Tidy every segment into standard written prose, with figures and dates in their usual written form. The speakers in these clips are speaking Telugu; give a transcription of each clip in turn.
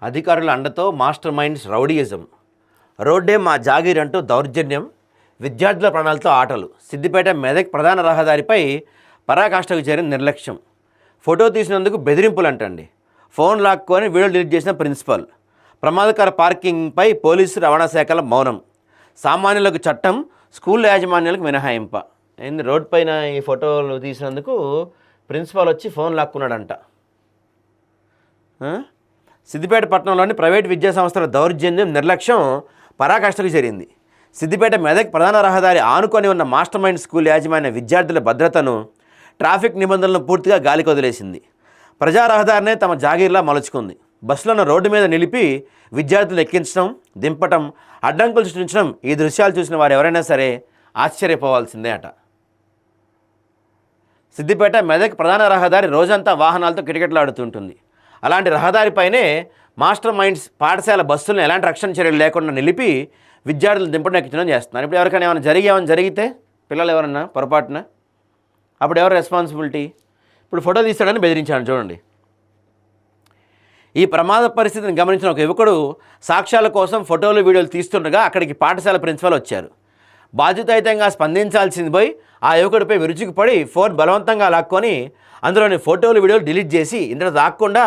అధికారుల అండతో మాస్టర్ మైండ్స్ రౌడీయిజం. రోడ్డే మా జాగీర్ అంటూ దౌర్జన్యం, విద్యార్థుల ప్రాణాలతో ఆటలు. సిద్దిపేట మెదక్ ప్రధాన రహదారిపై పరాకాష్ఠకు చేరిన నిర్లక్ష్యం. ఫోటో తీసినందుకు బెదిరింపులు అంటండి. ఫోన్ లాక్కొని వీడియో డిలీట్ చేసిన ప్రిన్సిపల్. ప్రమాదకర పార్కింగ్పై పోలీసు రవాణా శాఖల మౌనం. సామాన్యులకు చట్టం, స్కూల్ యాజమాన్యాలకు మినహాయింప. ఏంది రోడ్ పైన ఈ ఫోటోలు తీసినందుకు ప్రిన్సిపాల్ వచ్చి ఫోన్ లాక్కున్నాడంట. సిద్దిపేట పట్టణంలోని ప్రైవేట్ విద్యా సంస్థల దౌర్జన్యం, నిర్లక్ష్యం పరాకాష్ఠకు చేరింది. సిద్దిపేట మెదక్ ప్రధాన రహదారి ఆనుకొని ఉన్న మాస్టర్ మైండ్ స్కూల్ యాజమాన్య విద్యార్థుల భద్రతను, ట్రాఫిక్ నిబంధనలను పూర్తిగా గాలికి వదిలేసింది. ప్రజా రహదారినే తమ జాగీర్లా మలుచుకుంది. బస్సులను రోడ్డు మీద నిలిపి విద్యార్థులు ఎక్కించడం, దింపటం, అడ్డంకులు సృష్టించడం. ఈ దృశ్యాలు చూసిన వారు ఎవరైనా సరే ఆశ్చర్యపోవాల్సిందే అట. సిద్దిపేట మెదక్ ప్రధాన రహదారి రోజంతా వాహనాలతో కిటకిటలాడుతుంటుంది. అలాంటి రహదారిపైనే మాస్టర్ మైండ్స్ పాఠశాల బస్సులను ఎలాంటి రక్షణ చర్యలు లేకుండా నిలిపి విద్యార్థులు దింపడం, ఎక్కించడం చేస్తున్నారు. ఇప్పుడు ఎవరికైనా ఏమైనా జరిగితే పిల్లలు ఎవరన్నా పొరపాటున అప్పుడు ఎవరు రెస్పాన్సిబిలిటీ? ఇప్పుడు ఫోటో తీస్తాడని బెదిరించాడు చూడండి. ఈ ప్రమాద పరిస్థితిని గమనించిన ఒక యువకుడు సాక్ష్యాల కోసం ఫోటోలు, వీడియోలు తీస్తుండగా అక్కడికి పాఠశాల ప్రిన్సిపల్ వచ్చారు. బాధ్యతాయుతంగా స్పందించాల్సింది పోయి ఆ యువకుడిపై విరుచుకుపడి ఫోన్ బలవంతంగా లాక్కొని అందులోని ఫోటోలు, వీడియోలు డిలీట్ చేసి ఇంత దాక్కుండా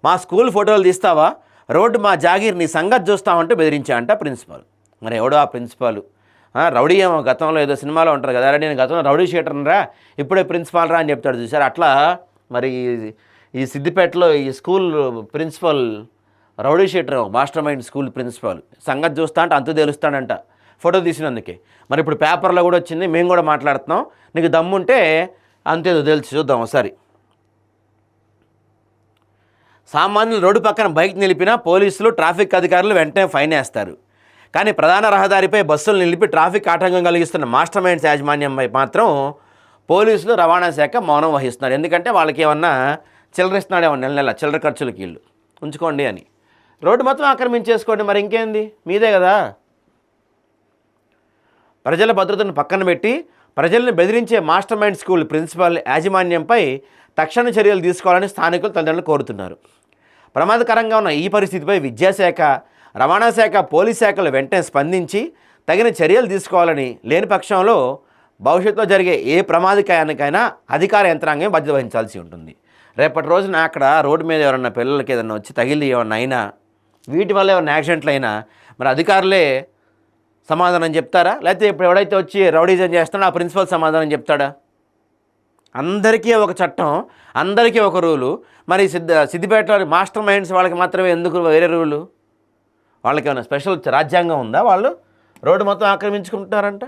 మా స్కూల్ ఫోటోలు తీస్తావా, రోడ్డు మా జాగీర్, నీ సంగతి చూస్తామంటూ బెదిరించాడంట ప్రిన్సిపాల్. మరి ఎవడో ఆ ప్రిన్సిపాల్? రౌడీ ఏమో గతంలో ఏదో సినిమాలో ఉంటారు కదా, నేను గతంలో రౌడీ షీటర్ని రా, ఇప్పుడే ప్రిన్సిపాల్ రా అని చెప్తాడు చూసారు. అట్లా మరి ఈ సిద్దిపేటలో ఈ school principal rowdy sheeter, master mind school principal సంగతి చూస్తా అంటే అంతు తెలుస్తాడంట ఫోటో తీసినందుకే. మరి ఇప్పుడు పేపర్లో కూడా వచ్చింది, మేము కూడా మాట్లాడుతున్నాం, నీకు దమ్ముంటే అంతేదో తెలిసి చూద్దాం ఒకసారి. సామాన్యులు రోడ్డు పక్కన బైక్ నిలిపినా పోలీసులు, ట్రాఫిక్ అధికారులు వెంటనే ఫైన్ వేస్తారు. కానీ ప్రధాన రహదారిపై బస్సులు నిలిపి ట్రాఫిక్ ఆటంకం కలిగిస్తున్న మాస్టర్ మైండ్స్ యాజమాన్యంపై మాత్రం పోలీసులు, రవాణా శాఖ మౌనం వహిస్తున్నారు. ఎందుకంటే వాళ్ళకి ఏమన్నా చిల్లరిస్తున్నాడేమో, నెల చిల్లర ఖర్చులకి ఇల్లు ఉంచుకోండి అని. రోడ్డు మొత్తం ఆక్రమించేసుకోండి, మరి ఇంకేంది, మీదే కదా. ప్రజల భద్రతను పక్కన పెట్టి ప్రజలను బెదిరించే మాస్టర్ మైండ్ స్కూల్ ప్రిన్సిపల్ యాజమాన్యంపై తక్షణ చర్యలు తీసుకోవాలని స్థానికులు తల్లిదండ్రులు కోరుతున్నారు. ప్రమాదకరంగా ఉన్న ఈ పరిస్థితిపై విద్యాశాఖ, రవాణా శాఖ, పోలీస్ శాఖలు వెంటనే స్పందించి తగిన చర్యలు తీసుకోవాలని, లేని పక్షంలో భవిష్యత్తులో జరిగే ఏ ప్రమాదకాయానికైనా అధికార యంత్రాంగం బాధ్యత వహించాల్సి ఉంటుంది. రేపటి రోజున అక్కడ రోడ్డు మీద ఎవరన్నా పిల్లలకి ఏదన్నా వచ్చి తగిలి ఏమన్నా అయినా, వీటి వల్ల ఏమన్నా యాక్సిడెంట్లు అయినా మరి అధికారులే సమాధానం చెప్తారా? లేకపోతే ఇప్పుడు ఎవడైతే వచ్చి రౌడీజం చేస్తాడో ఆ ప్రిన్సిపల్ సమాధానం చెప్తాడా? అందరికీ ఒక చట్టం, అందరికీ ఒక రూలు. మరి సిద్దిపేటలో మాస్టర్ మైండ్స్ వాళ్ళకి మాత్రమే ఎందుకు వేరే రూలు? వాళ్ళకి ఏమైనా స్పెషల్ రాజ్యాంగం ఉందా? వాళ్ళు రోడ్డు మొత్తం ఆక్రమించుకుంటున్నారంట.